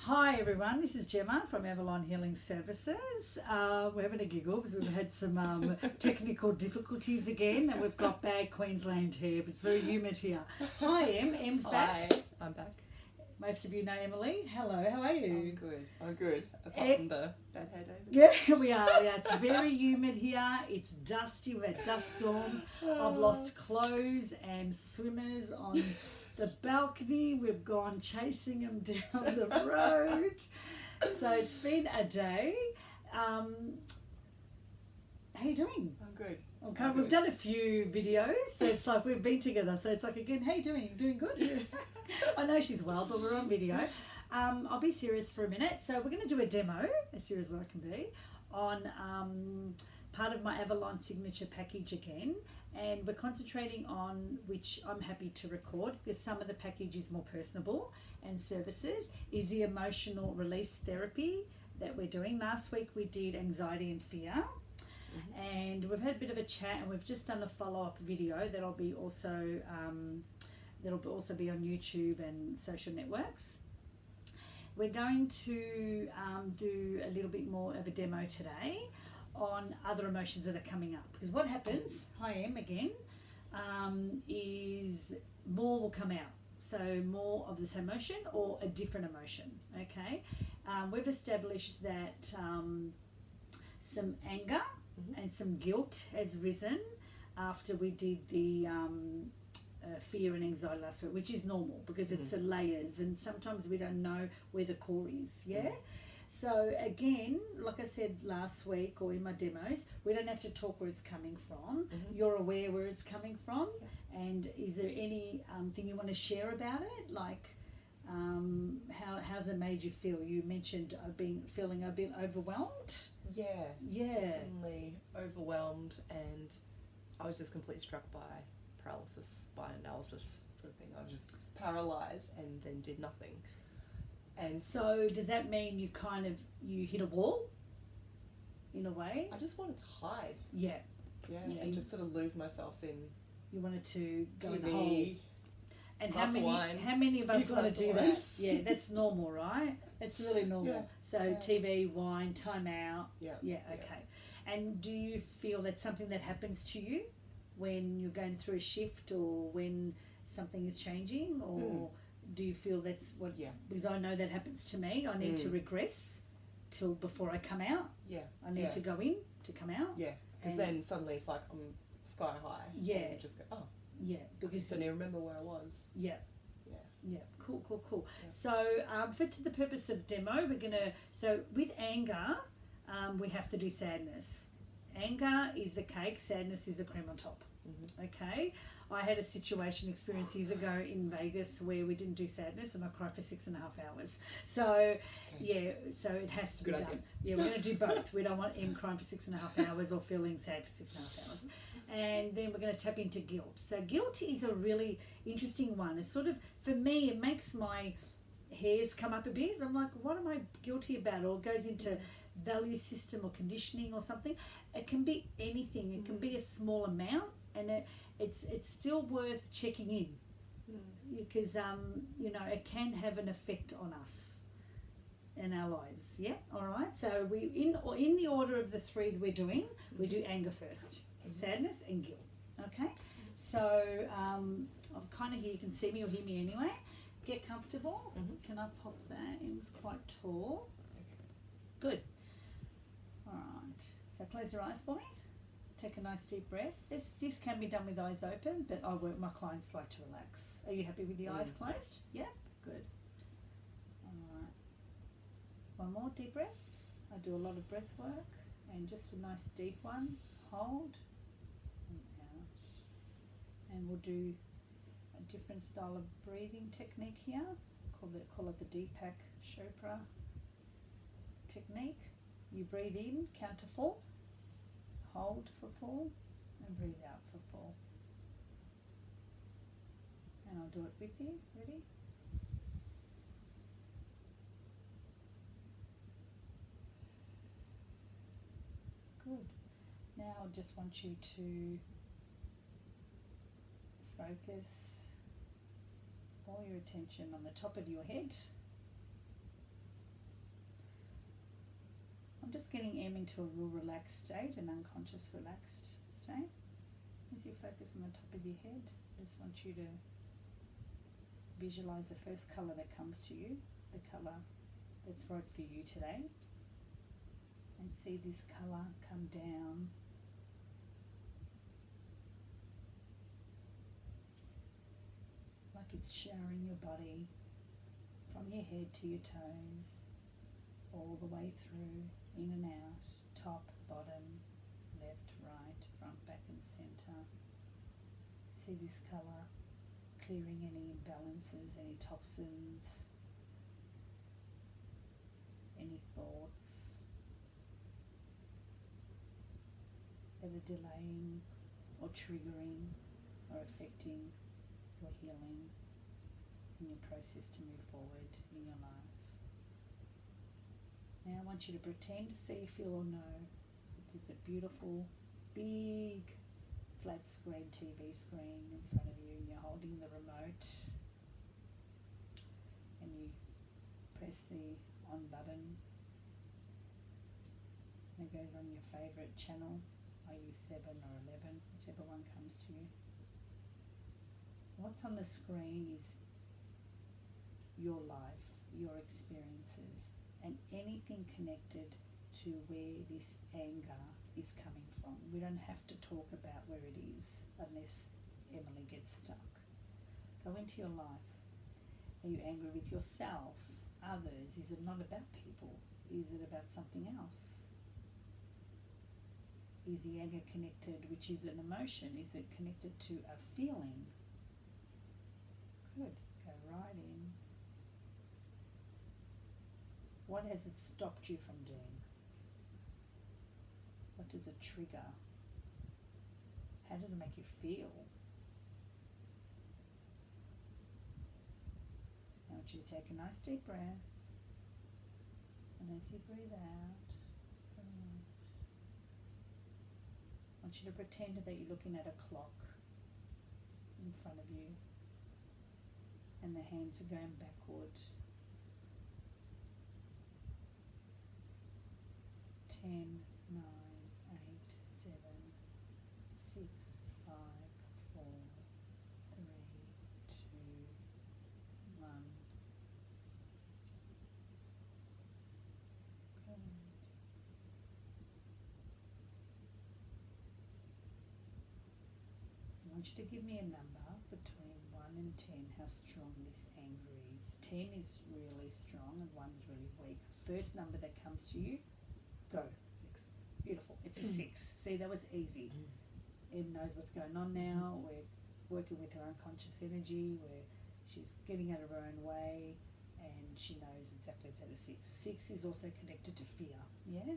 Hi everyone, this is Gemma from Avalon Healing Services. We're having a giggle because we've had some technical difficulties again, and we've got bad Queensland hair. It's very humid here. Hi Em, Em's back. Hi, I'm back. Most of you know Emily. Hello, how are you? I'm good. Apart from the bad hair days. Yeah, we are. Yeah, it's very humid here. It's dusty. We've had dust storms. I've lost clothes and swimmers on the balcony. We've gone chasing them down the road. So it's been a day. How you doing? I'm good. Okay, we've done a few videos, so it's like we've been together. So it's like, again, how you doing? You doing good? I know she's well, but we're on video. I'll be serious for a minute. So we're going to do a demo, as serious as I can be, on part of my Avalon signature package again. And we're concentrating on, which I'm happy to record because some of the package is more personable and services, is the emotional release therapy that we're doing. Last week we did anxiety and fear. Mm-hmm. And we've had a bit of a chat, and we've just done a follow-up video that'll be also be on YouTube and social networks. We're going to do a little bit more of a demo today on other emotions that are coming up, because what happens, hi Em again, is more will come out. So more of this emotion or a different emotion. Okay, we've established that some anger and some guilt has risen after we did the fear and anxiety last week, which is normal because it's layers, and sometimes we don't know where the core is. So again, like I said last week or in my demos, we don't have to talk where it's coming from. You're aware where it's coming from. And is there any thing you want to share about it? Like how's it made you feel? You mentioned feeling a bit overwhelmed. Yeah. Just suddenly overwhelmed, and I was just completely struck by paralysis by analysis sort of thing. I was just paralysed and then did nothing. And so does that mean you hit a wall in a way? I just wanted to hide. Yeah. And just sort of lose myself in. You wanted to go TV, in the hole. And how many of us want to do that? Yeah, that's normal, right? It's really normal. So TV, wine, time out. Okay. And do you feel that's something that happens to you when you're going through a shift or when something is changing, or do you feel that's what? Because I know that happens to me. I need to regress till before I come out. I need to go in to come out. Because then suddenly it's like I'm sky high. And you just go, because I don't even remember where I was. Cool. So for the purpose of demo, so with anger, we have to do sadness. Anger is the cake, sadness is the cream on top. Okay, I had a situation experience years ago in Vegas where we didn't do sadness, and I cried for 6.5 hours. So so it has to be done. We're going to do both. We don't want Em crying for 6.5 hours or feeling sad for 6.5 hours. And then we're going to tap into guilt. So guilt is a really interesting one. It's sort of, for me, it makes my hairs come up a bit. I'm like, what am I guilty about? Or it goes into value system or conditioning or something. It can be anything. It can be a small amount, and it's still worth checking in because it can have an effect on us in our lives. All right. So we in the order of the three that we're doing, we do anger first, sadness and guilt. Okay. So I'm kind of here. You can see me or hear me anyway. Get comfortable. Can I pop that? It's quite tall. Good. All right. So close your eyes for me. Take a nice deep breath. This can be done with eyes open, but my clients like to relax. Are you happy with the eyes closed? Yeah? Good. All right. One more deep breath. I do a lot of breath work, and just a nice deep one. Hold and out. And we'll do a different style of breathing technique here. Call it the Deepak Chopra technique. You breathe in, count to 4. Hold for 4 and breathe out for 4. And I'll do it with you. Ready? Good. Now I just want you to focus all your attention on the top of your head I'm just getting M into a real relaxed state, an unconscious relaxed state. As you focus on the top of your head, I just want you to visualize the first colour that comes to you, the colour that's right for you today, and see this colour come down like it's showering your body from your head to your toes, all the way through, in and out, top, bottom, left, right, front, back and centre. See this colour clearing any imbalances, any toxins, any thoughts that are delaying or triggering or affecting your healing and your process to move forward in your life. Now I want you to pretend to see, feel or know that there's a beautiful, big, flat screen TV screen in front of you, and you're holding the remote and you press the on button and it goes on your favourite channel. I use 7 or 11, whichever one comes to you. What's on the screen is your life, your experiences, and anything connected to where this anger is coming from. We don't have to talk about where it is unless Emily gets stuck. Go into your life. Are you angry with yourself, others? Is it not about people? Is it about something else? Is the anger connected, which is an emotion, is it connected to a feeling? Good. Go right in. What has it stopped you from doing? What does it trigger? How does it make you feel? I want you to take a nice deep breath, and as you breathe out, go out. I want you to pretend that you're looking at a clock in front of you, and the hands are going backward. 10, 9, 8, 7, 6, 5, 4, 3, 2, 1. Good. I want you to give me a number between 1 and 10, how strong this anger is. 10 is really strong and 1's really weak. First number that comes to you, go. 6. Beautiful. It's a 6. See, that was easy. Em knows what's going on now. We're working with her unconscious energy. She's getting out of her own way, and she knows exactly it's at a 6. 6 is also connected to fear. Yeah.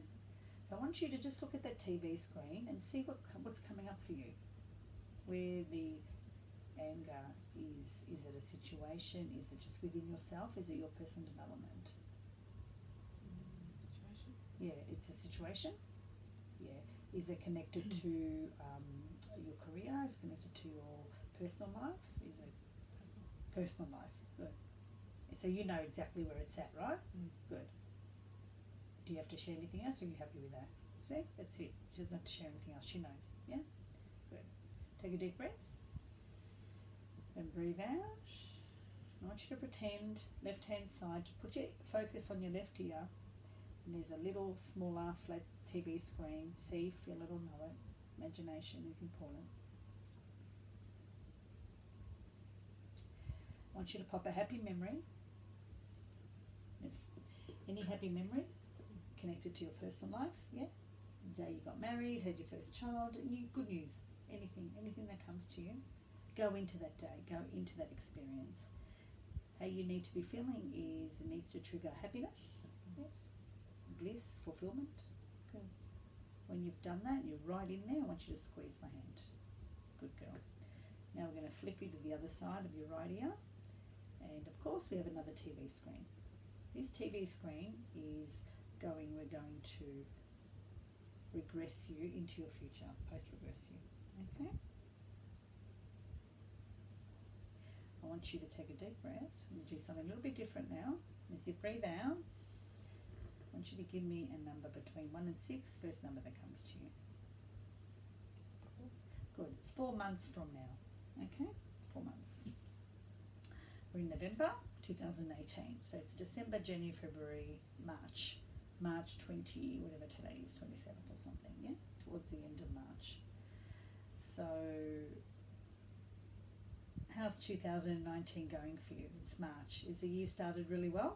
So I want you to just look at that TV screen and see what's coming up for you. Where the anger is. Is it a situation? Is it just within yourself? Is it your personal development? Situation? Yeah, it's a situation. Yeah. Is it connected to your career? Is it connected to your personal life? Is it personal life? Good. So you know exactly where it's at, right? Good. Do you have to share anything else, or are you happy with that? See? That's it. She doesn't have to share anything else. She knows. Yeah? Good. Take a deep breath. And breathe out. I want you to pretend, left hand side, put your focus on your left ear. And there's a little smaller flat TV screen. See, feel it or know it. Imagination is important. I want you to pop a happy memory. If any happy memory connected to your personal life, yeah? The day you got married, had your first child, good news. Anything that comes to you. Go into that day, go into that experience. How you need to be feeling is it needs to trigger happiness, yes, bliss, fulfillment. Good. When you've done that, you're right in there. I want you to squeeze my hand. Good girl. Now we're going to flip you to the other side of your right ear, and of course we have another TV screen. This TV screen is we're going to regress you into your future, post-regress you. Okay? I want you to take a deep breath and do something a little bit different now. As you breathe out, I I want you to give me a number between 1 and 6, first number that comes to you. Good. It's 4 months from now. Okay? 4 months. We're in November 2018. So it's December, January, February, March. March 20, whatever today is, 27th or something, yeah? Towards the end of March. So, how's 2019 going for you? It's March. Is the year started really well?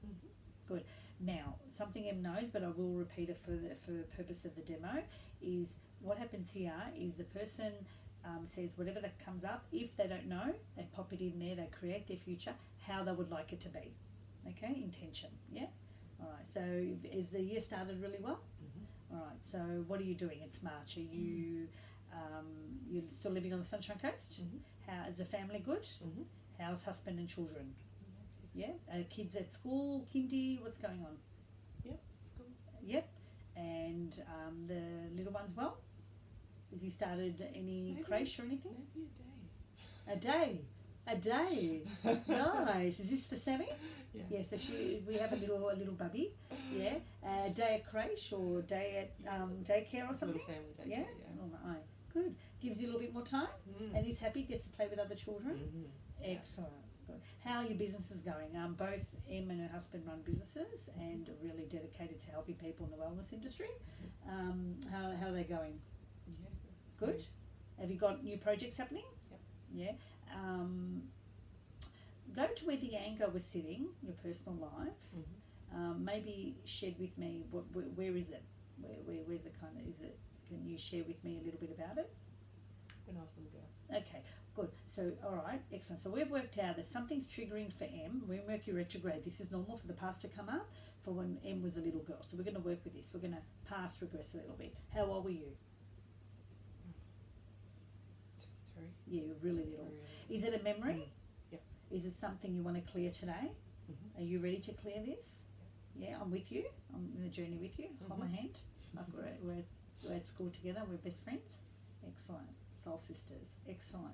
Mm-hmm. Good. Now, something Em knows, but I will repeat it for the purpose of the demo, is what happens here is the person says whatever that comes up, if they don't know, they pop it in there, they create their future, how they would like it to be. Okay, intention, yeah? All right, so is the year started really well? Mm-hmm. All right, so what are you doing? It's March. Are you you're still living on the Sunshine Coast? Mm-hmm. How is the family good? Mm-hmm. How's husband and children? Yeah, kids at school, kindy, what's going on? Yep, it's good. Yep, and the little one's well? Has he started any creche or anything? Maybe a day. A day. Nice. Is this for Sammy? Yeah. Yeah. So we have a little bubby. Yeah. A day at creche or day at daycare or something. Little family daycare. Yeah. Yeah. All right. Good. Gives you a little bit more time, and he's happy. Gets to play with other children. Mm-hmm. Excellent. Good. How are your businesses going? Both Em and her husband run businesses and are really dedicated to helping people in the wellness industry. How are they going? Yeah. Good. Nice. Have you got new projects happening? Yep. Yeah. Go to where the anger was sitting, your personal life. Mm-hmm. Maybe shed with me where is it? Where's it kind of? Is it? Can you share with me a little bit about it? When I was a little girl. Okay, good. So, all right, excellent. So we've worked out that something's triggering for Em. We're in Mercury retrograde. This is normal for the past to come up for when Em was a little girl. So we're going to work with this. We're going to past regress a little bit. How old were you? 2, 3. Yeah, you're really little. Really. Is it a memory? Mm. Yep. Is it something you want to clear today? Mm-hmm. Are you ready to clear this? Yeah, I'm with you. I'm in the journey with you. Hold my hand. We're at school together. We're best friends. Excellent. Soul sisters. Excellent.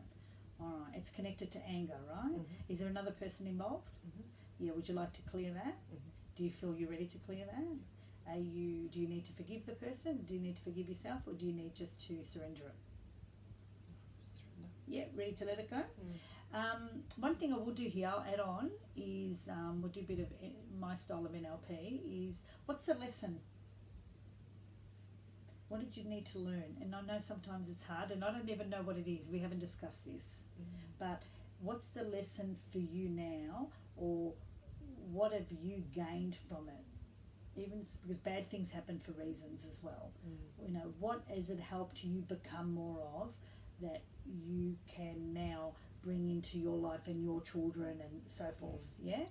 All right. It's connected to anger, right? Mm-hmm. Is there another person involved? Mm-hmm. Yeah. Would you like to clear that? Mm-hmm. Do you feel you're ready to clear that? Do you need to forgive the person? Do you need to forgive yourself, or do you need just to surrender it? Surrender. Yeah. Ready to let it go? Mm. One thing I will do here, I'll add on, is we'll do a bit of my style of NLP, is what's the lesson? What did you need to learn? And I know sometimes it's hard, and I don't even know what it is. We haven't discussed this. Mm. But what's the lesson for you now, or what have you gained from it? Even because bad things happen for reasons as well. Mm. You know, what has it helped you become more of that you can now bring into your life and your children and so forth? Yeah?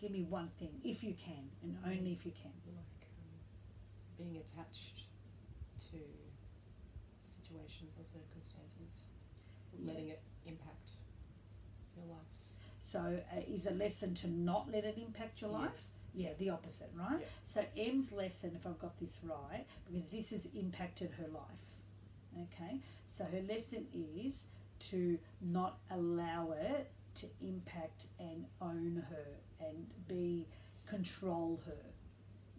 Give me one thing, if you can, and only if you can. Like being attached to situations or circumstances, letting it impact your life. So is a lesson to not let it impact your Yeah. life? Yeah, the opposite, right? Yeah. So Em's lesson, if I've got this right, because this has impacted her life, okay? So her lesson is to not allow it to impact and own her and control her.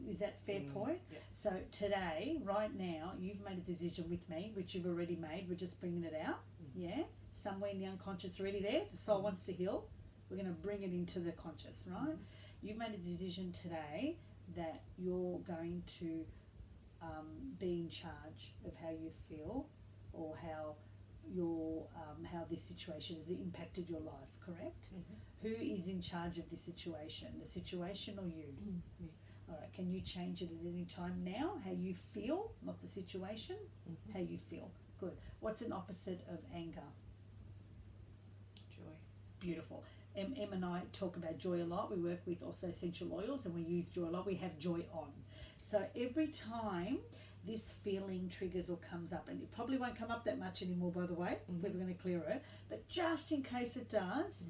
Is that a fair point? Yeah. So today, right now, you've made a decision with me, which you've already made. We're just bringing it out. Yeah? Somewhere in the unconscious already there. The soul wants to heal. We're going to bring it into the conscious, right? You've made a decision today that you're going to be in charge of how you feel, or how your how this situation has impacted your life, correct? Mm-hmm. Who is in charge of this situation? The situation or you? Me. All right, can you change it at any time now? How you feel, not the situation, Mm-hmm. how you feel. Good. What's an opposite of anger? Joy. Beautiful. Em and I talk about joy a lot. We work with also essential oils, and we use joy a lot. We have joy on. So every time this feeling triggers or comes up, and it probably won't come up that much anymore, by the way, because we're going to clear it, but just in case it does,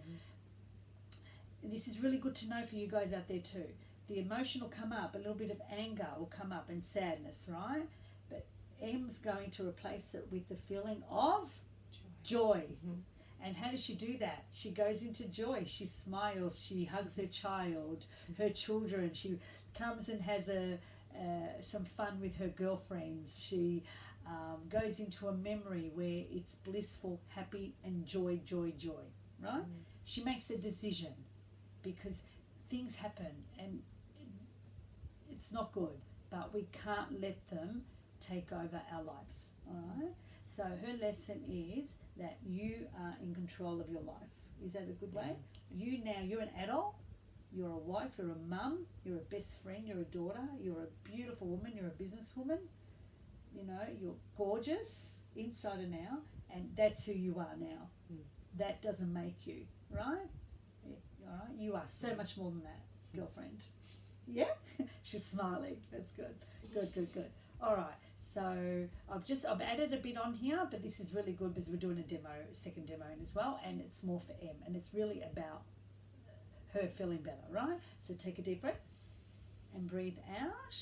and this is really good to know for you guys out there too. The emotion will come up, a little bit of anger will come up, and sadness, right? But Em's going to replace it with the feeling of joy. And how does she do that? She goes into joy. She smiles. She hugs her child, her children. She comes and has some fun with her girlfriends. She goes into a memory where it's blissful, happy, and joy, joy, joy, right? She makes a decision because things happen and it's not good, but we can't let them take over our lives, all right? So her lesson is that you are in control of your life. Is that a good way? You're an adult, you're a wife, you're a mum, you're a best friend, you're a daughter, you're a beautiful woman, you're a businesswoman, you know, you're gorgeous inside and out, and that's who you are now. That doesn't make you, right? Yeah, all right? You are so much more than that, girlfriend. Yeah? She's smiling. That's good. Good. All right. So I've added a bit on here, but this is really good because we're doing a second demo as well, and it's more for M, and it's really about her feeling better, right? So take a deep breath and breathe out.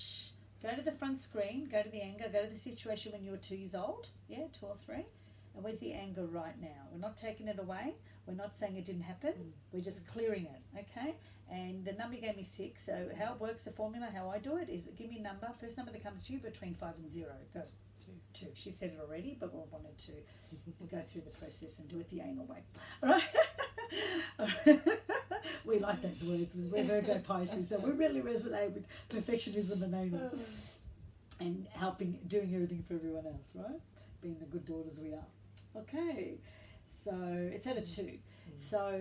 Go to the front screen, go to the anger, go to the situation when you were 2 years old, 2 or 3. And where's the anger right now? We're not taking it away. We're not saying it didn't happen. We're just clearing it, okay? And the number you gave me 6. So how it works, the formula, how I do it is give me a number. First number that comes to you between 5 and 0. Go 2. She said it already, but we wanted to go through the process and do it the anal way. All right? We like those words. We're Virgo Pisces, so we really resonate with perfectionism and anal and doing everything for everyone else, right? Being the good daughters we are. Okay, so it's at a 2. So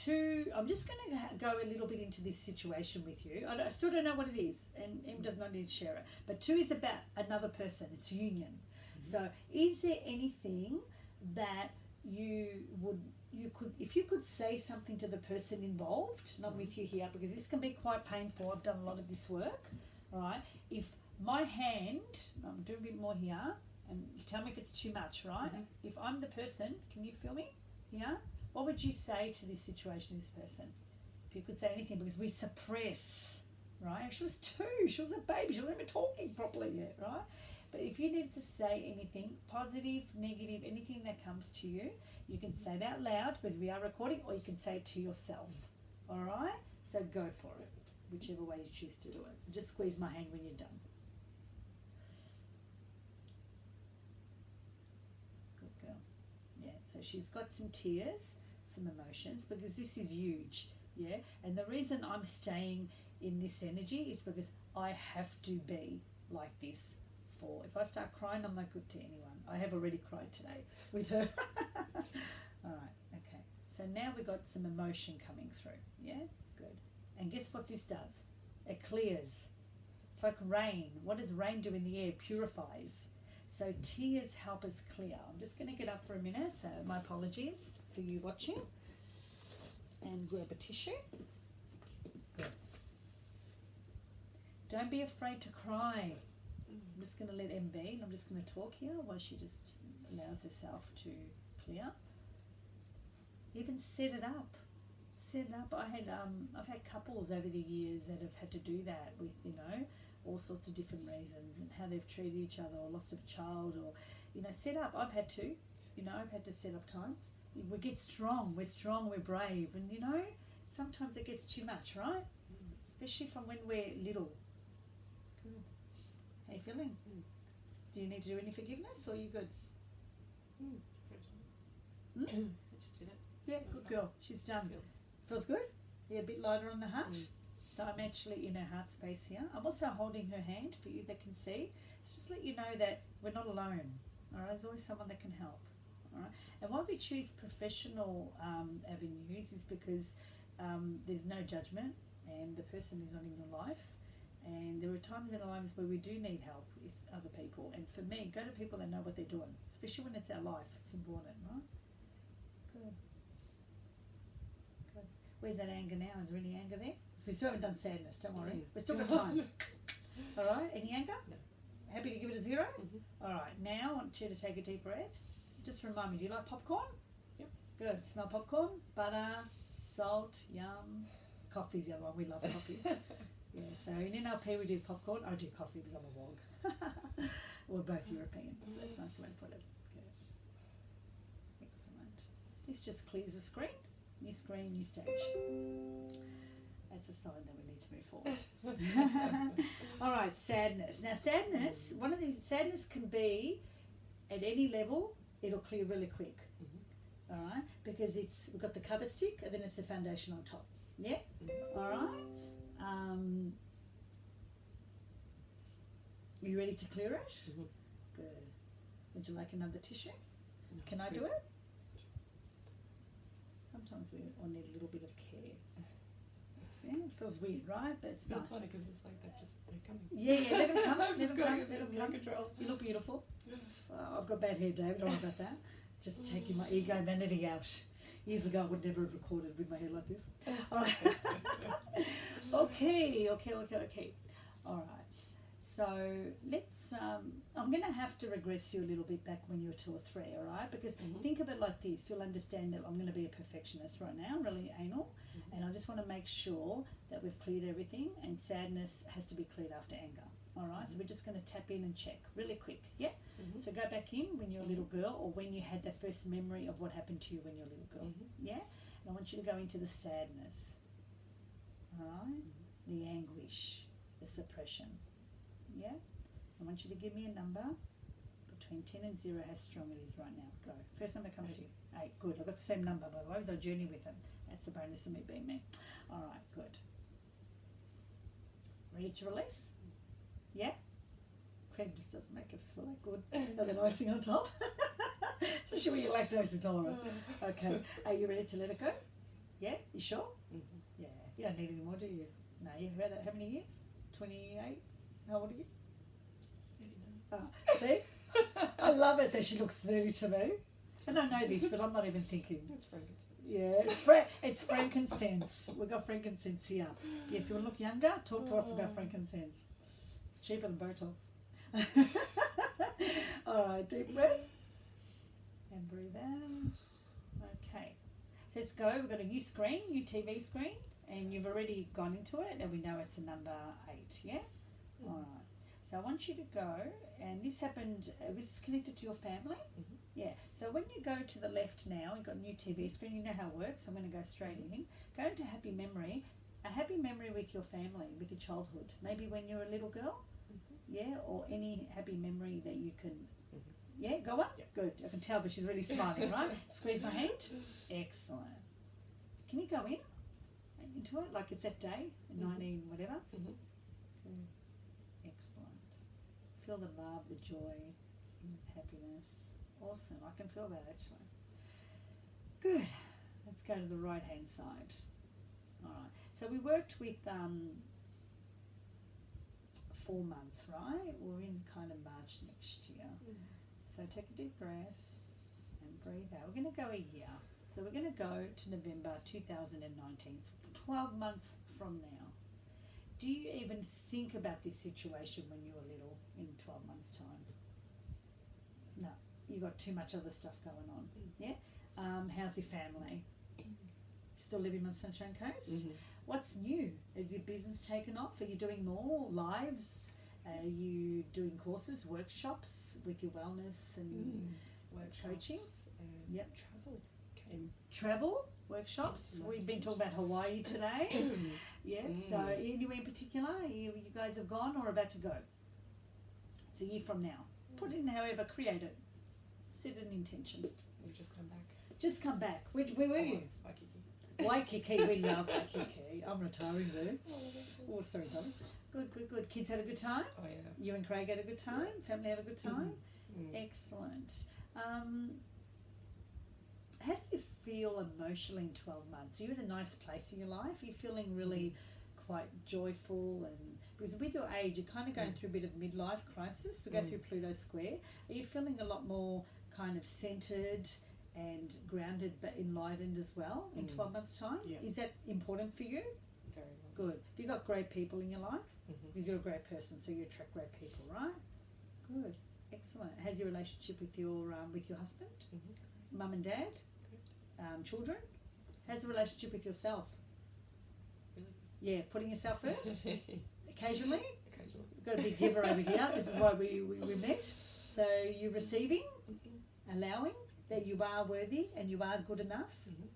2, I'm just going to go a little bit into this situation with you. I still don't know what it is, and Em does not need to share it. But 2 is about another person. It's union. So is there anything that if you could say something to the person involved, not with you here, because this can be quite painful. I've done a lot of this work, all right? If my hand, I'm doing a bit more here, and tell me if it's too much, right? If I'm the person, can you feel me? Yeah? What would you say to this situation, this person? If you could say anything, because we suppress, right? She was 2, she was a baby, she wasn't even talking properly yet, right? But if you needed to say anything, positive, negative, anything that comes to you, you can say it out loud because we are recording, or you can say it to yourself, all right? So go for it, whichever way you choose to do it. Just squeeze my hand when you're done. Good girl. Yeah, so she's got some tears, some emotions, because this is huge, yeah? And the reason I'm staying in this energy is because I have to be like this. If I start crying, I'm not good to anyone. I have already cried today with her. All right, okay. So now we've got some emotion coming through. Yeah, good. And guess what this does? It clears. It's like rain. What does rain do in the air? Purifies. So tears help us clear. I'm just going to get up for a minute. So my apologies for you watching. And grab a tissue. Good. Don't be afraid to cry. I'm just going to let Em be, and I'm just going to talk here while she just allows herself to clear. Even set it up. Set it up. I've had couples over the years that have had to do that with, you know, all sorts of different reasons and how they've treated each other or loss of a child or, you know, set up. I've had to, you know, I've had to set up times. We get strong. We're strong. We're brave. And, you know, sometimes it gets too much, right? Especially from when we're little. Good. How you feeling? Do you need to do any forgiveness or are you good? I just did it. Yeah, good girl. She's done. Feels good? Yeah, a bit lighter on the heart. So I'm actually in her heart space here. I'm also holding her hand for you that can see. So just let you know that we're not alone. All right, there's always someone that can help. All right, and why we choose professional avenues is because there's no judgment and the person is not in your life. And there are times in our lives where we do need help with other people. And for me, go to people that know what they're doing, especially when it's our life. It's important, right? Good. Good. Where's that anger now? Is there any anger there? We still haven't done sadness, don't worry. We've still got time. All right, any anger? No. Happy to give it a 0? All right, now I want you to take a deep breath. Just remind me, do you like popcorn? Yep. Good. Smell popcorn, butter, salt, yum. Coffee's the other one. We love coffee. Yeah, so in NLP we do popcorn. I do coffee because I'm a wog. We're both European, so that's a nice way to put it. Good. Excellent. This just clears the screen. New screen, new stage. That's a sign that we need to move forward. All right, sadness. Now, sadness, one of these, sadness can be at any level, it'll clear really quick. All right, because we've got the cover stick and then it's the foundation on top. Yeah? All right. Are you ready to clear it? Good. Would you like another tissue? Can I do it? Sometimes we all need a little bit of care. Yeah, it feels weird, right? But it's nice. It's funny because it's like they're coming. Yeah, let them come. Let them come. Let them come. Control. You look beautiful. I've got bad hair, David. Don't worry about that. Just taking my ego vanity out. Years ago, I would never have recorded with my hair like this. All right. Okay. All right. So let's. I'm going to have to regress you a little bit back when you were 2 or 3. All right, because think of it like this. You'll understand that I'm going to be a perfectionist right now, really anal, and I just want to make sure that we've cleared everything. And sadness has to be cleared after anger. All right, so we're just going to tap in and check really quick. Yeah. So go back in when you're a little girl, or when you had that first memory of what happened to you when you're a little girl. Yeah. And I want you to go into the sadness. All right. The anguish, the suppression. Yeah. I want you to give me a number between 10 and 0. How strong it is right now. Go. First number comes to you. 8. Good. I've got the same number, by the way. It was our journey with them. That's the bonus of me being me. All right. Good. Ready to release? Yeah? Craig just doesn't make us feel that good. Another icing on top. Especially when you're lactose intolerant. Okay. Are you ready to let it go? Yeah? You sure? Yeah. You don't need any more, do you? No. You've had it how many years? 28? How old are you? 39. See? I love it that she looks 30 to me. I don't know this, but I'm not even thinking. It's frankincense. Yeah, it's frankincense. We've got frankincense here. Yes, you want to look younger? Talk to us about frankincense. It's cheaper than Botox. All right, deep breath. And breathe out. Okay. So let's go. We've got a new screen, new TV screen, and you've already gone into it, and we know it's a number 8, yeah? All right. So I want you to go, and this happened, this is connected to your family. Yeah. So when you go to the left now, you've got a new TV screen, you know how it works. I'm going to go straight in. Go into happy memory. A happy memory with your family, with your childhood. Maybe when you were a little girl. Yeah, or any happy memory that you can. Yeah, go on. Yeah. Good. I can tell, but she's really smiling, right? Squeeze my hand. Excellent. Can you go into it like it's that day, 19 whatever? Excellent. Feel the love, the joy, happiness. Awesome. I can feel that actually. Good. Let's go to the right hand side. All right. So we worked with 4 months, right? We're in kind of March next year. So take a deep breath and breathe out. We're going to go a year. So we're going to go to November 2019, so 12 months from now. Do you even think about this situation when you were little in 12 months' time? No, you got too much other stuff going on. Yeah? How's your family? Still living on Sunshine Coast? What's new? Is your business taken off? Are you doing more lives? Are you doing courses, workshops with your wellness and coaching? And yep. Travel. Travel, workshops. We've been talking about Hawaii today. Yeah. So anywhere in particular you guys have gone or about to go? It's a year from now. Put in however, create it. Set an intention. We've just come back. Just come back. Where were you? Waikiki, we love Waikiki. I'm retiring there. Oh, sorry, darling. Good. Kids had a good time? Oh, yeah. You and Craig had a good time? Family had a good time? Excellent. How do you feel emotionally in 12 months? Are you in a nice place in your life? Are you feeling really quite joyful? And because with your age, you're kind of going through a bit of midlife crisis. We go through Pluto square. Are you feeling a lot more kind of centered and grounded but enlightened as well in 12 months' time? Yeah. Is that important for you? Very well. Good. Have you got great people in your life? Because you're a great person, so you attract great people, right? Good. Excellent. How's your relationship with your husband? Mum and dad? Good. Children? How's the relationship with yourself? Really good. Yeah, putting yourself first? Occasionally? Occasionally. We've got a big giver over here. This is why we met. So you're receiving, allowing, that you are worthy and you are good enough. Mm-hmm.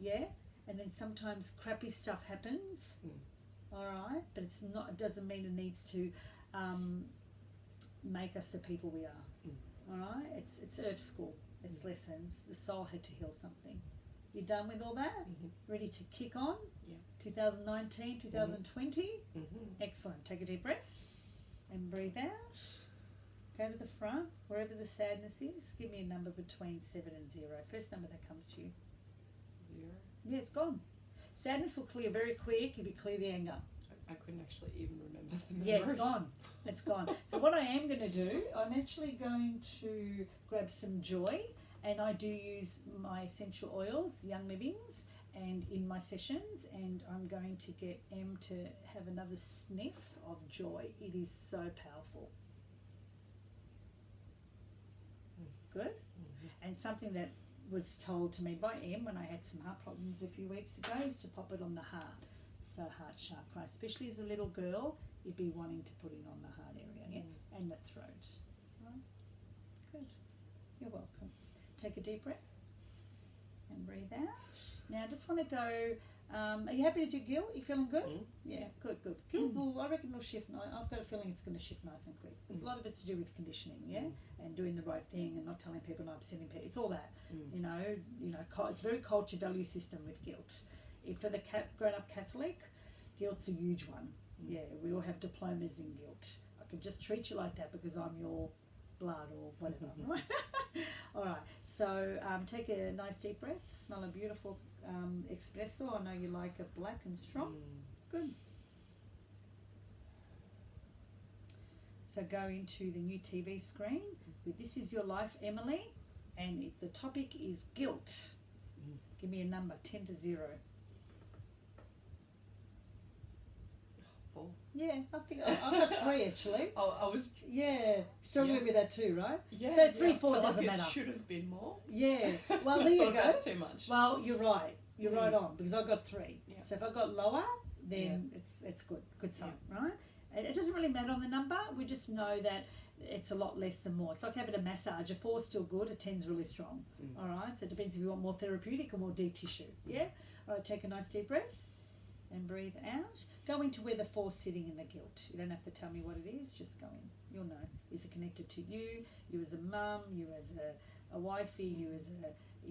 Yeah, and then sometimes crappy stuff happens. All right, but it's not. It doesn't mean it needs to make us the people we are. All right, it's Earth School. It's lessons. The soul had to heal something. You done with all that? Ready to kick on? Yeah. 2019, 2020. Excellent. Take a deep breath and breathe out. Go to the front, wherever the sadness is. Give me a number between 7 and 0. First number that comes to you. 0. Yeah, it's gone. Sadness will clear very quick if you clear the anger. I couldn't actually even remember the memory. Yeah, it's gone. It's gone. So what I am going to do, I'm actually going to grab some joy, and I do use my essential oils, Young Livings, and in my sessions, and I'm going to get Em to have another sniff of joy. It is so powerful. Good. And something that was told to me by Em when I had some heart problems a few weeks ago is to pop it on the heart. So heart chakra, especially as a little girl, you'd be wanting to put it on the heart area, yeah? And the throat. Right? Good. You're welcome. Take a deep breath and breathe out. Now I just want to go, are you happy to do guilt? You feeling good? Yeah, good. Guilt will, I reckon, will shift. I've got a feeling it's going to shift nice and quick. There's a lot of it's to do with conditioning, yeah? And doing the right thing and not telling people, not upsetting people. It's all that, you know, it's very culture value system with guilt. For the grown-up Catholic, guilt's a huge one. Yeah, we all have diplomas in guilt. I can just treat you like that because I'm your blood or whatever. Right? All right, so take a nice deep breath. Smell a beautiful espresso. I know you like it black and strong. Good. So go into the new TV screen with This Is Your Life, Emily, and the topic is guilt. Give me a number, 10 to 0. 4. Yeah, I think I've got 3 actually. Oh, I was... Yeah, struggling with that too, right? Yeah. So 3, 4 I felt doesn't like matter. It should have been more. Yeah, well there you Thought go. about it too much. Well, you're right. You're right on because I got 3. Yeah. So if I got lower, then it's good sign, right? And it doesn't really matter on the number. We just know that it's a lot less than more. It's like having a massage. A 4's still good. A 10's really strong. All right. So it depends if you want more therapeutic or more deep tissue. Yeah. All right. Take a nice deep breath and breathe out. Go into where the 4's sitting in the guilt. You don't have to tell me what it is. Just go in. You'll know. Is it connected to you? You as a mum? You as a wifey? You as in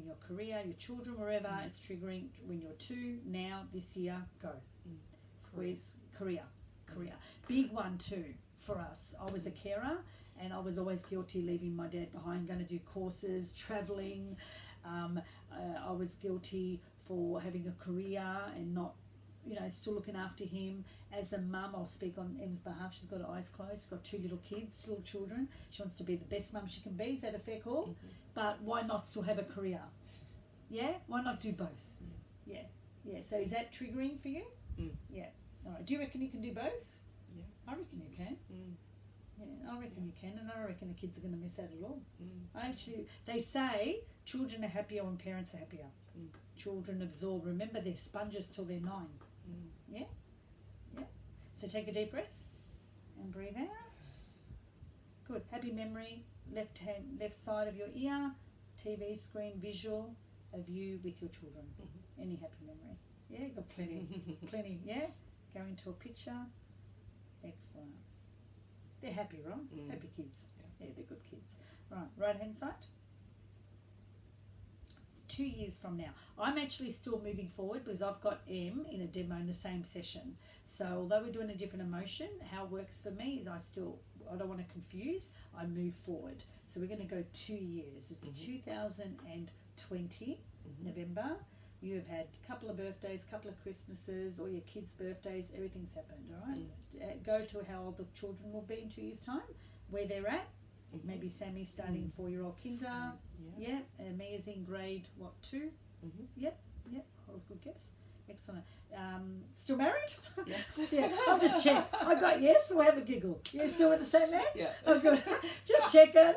your career? Your children? Wherever it's triggering. When you're 2 now, this year, go. Squeeze career. Big one too for us. I was a carer and I was always guilty leaving my dad behind, going to do courses, travelling. I was guilty for having a career and not, still looking after him. As a mum, I'll speak on Em's behalf. She's got her eyes closed. She's got 2 little kids, 2 little children. She wants to be the best mum she can be. Is that a fair call? But why not still have a career? Yeah? Why not do both? Yeah. So is that triggering for you? Yeah. All right. Do you reckon you can do both? Yeah. I reckon you can. Yeah, I reckon you can, and I reckon the kids are going to miss out at all. They say children are happier when parents are happier. Children absorb. Remember, they're sponges till they're 9. Yeah? So take a deep breath and breathe out. Good. Happy memory. Left side of your ear. TV screen visual of you with your children. Any happy memory? Yeah, got plenty. Yeah. Go into a picture. Excellent. They're happy, right? Happy kids. Yeah, they're good kids. Right hand side. It's 2 years from now. I'm actually still moving forward because I've got Em in a demo in the same session. So although we're doing a different emotion, how it works for me is I don't want to confuse. I move forward. So we're going to go 2 years. It's 2020, November. You have had a couple of birthdays, a couple of Christmases, all your kids' birthdays, everything's happened, all right? Go to how old the children will be in 2 years' time, where they're at. Maybe Sammy's starting 4-year-old kinder. Yeah. Mia's in grade, 2? Yep. That was a good guess. Excellent. Still married? Yes. Yeah, I'll just check. I got yes, we'll have a giggle. Yeah, still with the same man? Yeah. Oh, good. Just checking.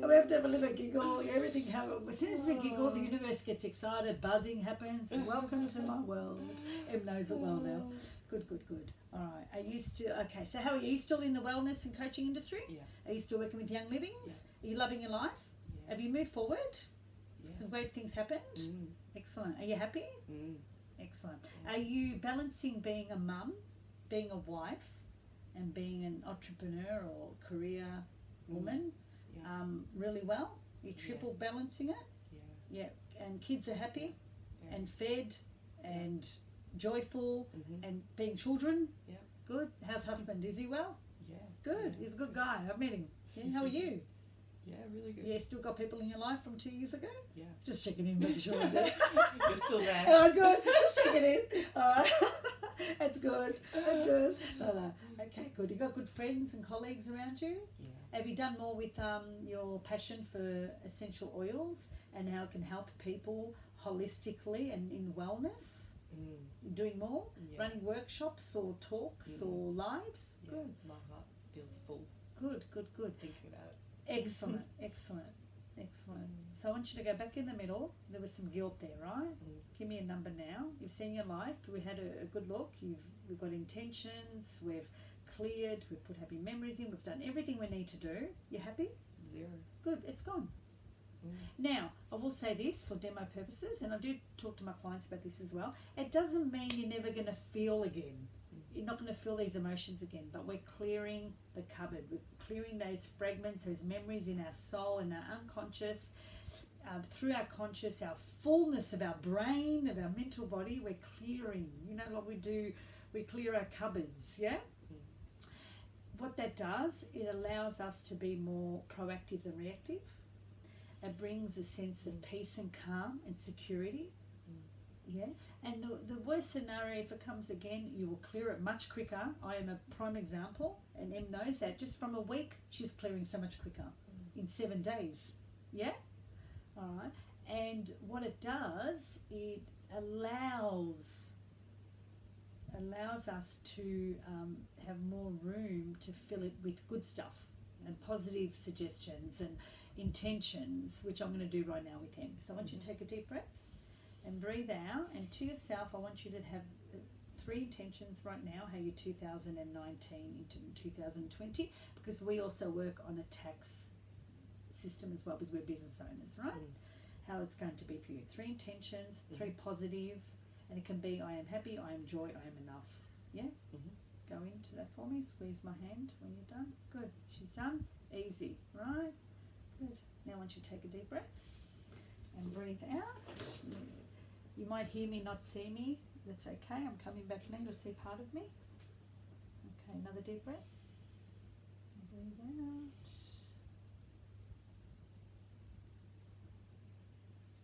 We have to have a little giggle. Everything happens. As soon as we giggle, the universe gets excited. Buzzing happens. Welcome to my world. Em knows it well now. Good. All right. Are you still okay? So, how are you? Are you still in the wellness and coaching industry? Yeah. Are you still working with Young Livings? Yeah. Are you loving your life? Yeah. Have you moved forward? Yes. Some great things happened? Excellent. Are you happy? Excellent. Are you balancing being a mum, being a wife, and being an entrepreneur or career woman really well? You triple balancing it? Yeah. And kids are happy and fed and joyful and being children? Yeah. Good. How's husband? Is he well? Yeah. Good. He's a good guy. I've met him. Yeah. How are you? Yeah, really good. Yeah, still got people in your life from 2 years ago? Yeah. Just checking in, making sure that You're still there. oh, good. Just checking in. All right. That's good. That's good. No. Okay, good. You got good friends and colleagues around you? Yeah. Have you done more with your passion for essential oils and how it can help people holistically and in wellness? Doing more? Yeah. Running workshops or talks or lives? Yeah. Good. My heart feels full Good. thinking about it. Excellent. So I want you to go back in the middle. There was some guilt there, right? Give me a number now. You've seen your life. We had a good look. We've got intentions. We've cleared. We've put happy memories in. We've done everything we need to do. You happy? 0. Good. It's gone. Now, I will say this for demo purposes, and I do talk to my clients about this as well. It doesn't mean you're never going to feel again. You're not going to feel these emotions again, but we're clearing the cupboard. We're clearing those fragments, those memories in our soul, in our unconscious, through our conscious, our fullness of our brain, of our mental body. We're clearing. You know what we do? We clear our cupboards, yeah? What that does, it allows us to be more proactive than reactive. It brings a sense of peace and calm and security. Yeah, and the worst scenario, if it comes again, you will clear it much quicker. I am a prime example, and Em knows that. Just from a week, she's clearing so much quicker in 7 days. Yeah, all right. And what it does, it allows us to have more room to fill it with good stuff and positive suggestions and intentions, which I'm going to do right now with him. So I want you to take a deep breath and breathe out, and to yourself I want you to have 3 intentions right now, how your 2019 into 2020, because we also work on a tax system as well, because we're business owners, right? How it's going to be for you. 3 intentions, 3 positive, and it can be I am happy, I am joy, I am enough. Yeah? Go into that for me. Squeeze my hand when you're done. Good. She's done. Easy, right? Good. Now I want you to take a deep breath and breathe out. You might hear me, not see me. That's okay. I'm coming back now. You'll see part of me. Okay, another deep breath. Breathe out.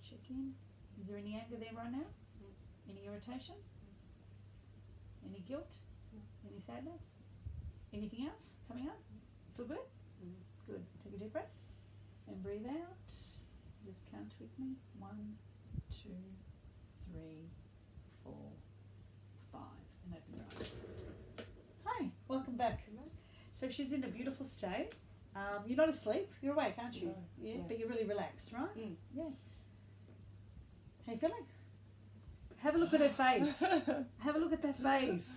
Check in. Is there any anger there right now? Any irritation? Any guilt? Any sadness? Anything else coming up? Feel good? Good. Take a deep breath and breathe out. Just count with me. 1, 2, 3, 4, 5. And open your eyes. Hi, welcome back. So she's in a beautiful state. You're not asleep. You're awake, aren't you? No. Yeah, Yeah. but you're really relaxed, right? Yeah. How you feeling? Have a look at her face. Have a look at that face.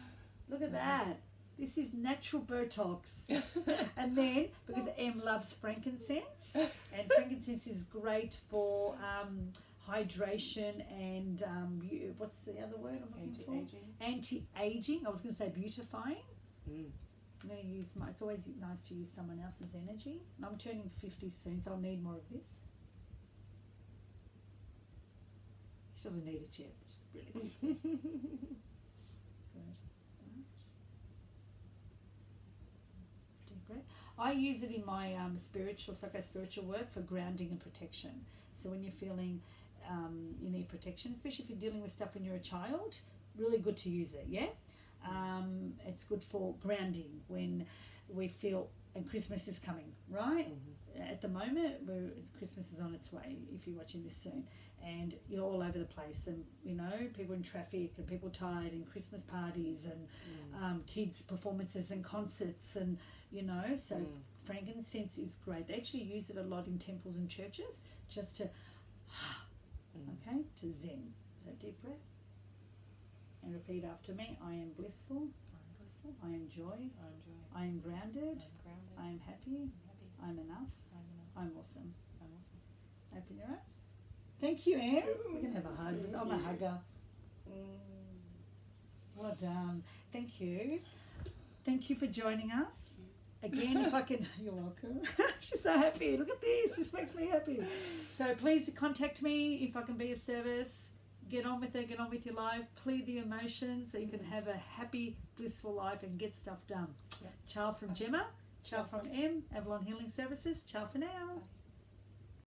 Look at that. This is natural Botox. And then, because Em loves frankincense, and frankincense is great for hydration and what's the other word I'm looking for? Anti-aging. I was going to say beautifying. I'm going to use it's always nice to use someone else's energy. And I'm turning 50 soon, so I'll need more of this. She doesn't need it yet. She's really good. Good. Deep breath. I use it in my psycho-spiritual work for grounding and protection. So when you're feeling you need protection, especially if you're dealing with stuff when you're a child, really good to use it, yeah? It's good for grounding when we feel, and Christmas is coming, right? At the moment, Christmas is on its way, if you're watching this soon, and you're all over the place, and you know, people in traffic and people tired, and Christmas parties and kids performances and concerts, and you know, so frankincense is great. They actually use it a lot in temples and churches just to okay, to zen. So deep breath and repeat after me. I am blissful, I am joy, I am grounded, I am happy, I'm enough, I'm awesome. Open your eyes. Thank you, Anne. We're going to have a hug. I'm a hugger. Well done. Thank you. Thank you for joining us. Again, if I can, you're welcome. She's so happy. Look at this. This makes me happy. So please contact me if I can be of service. Get on with it. Get on with your life. Clear the emotions so you can have a happy, blissful life and get stuff done. Yep. Ciao from Gemma. Ciao from M. Avalon Healing Services. Ciao for now.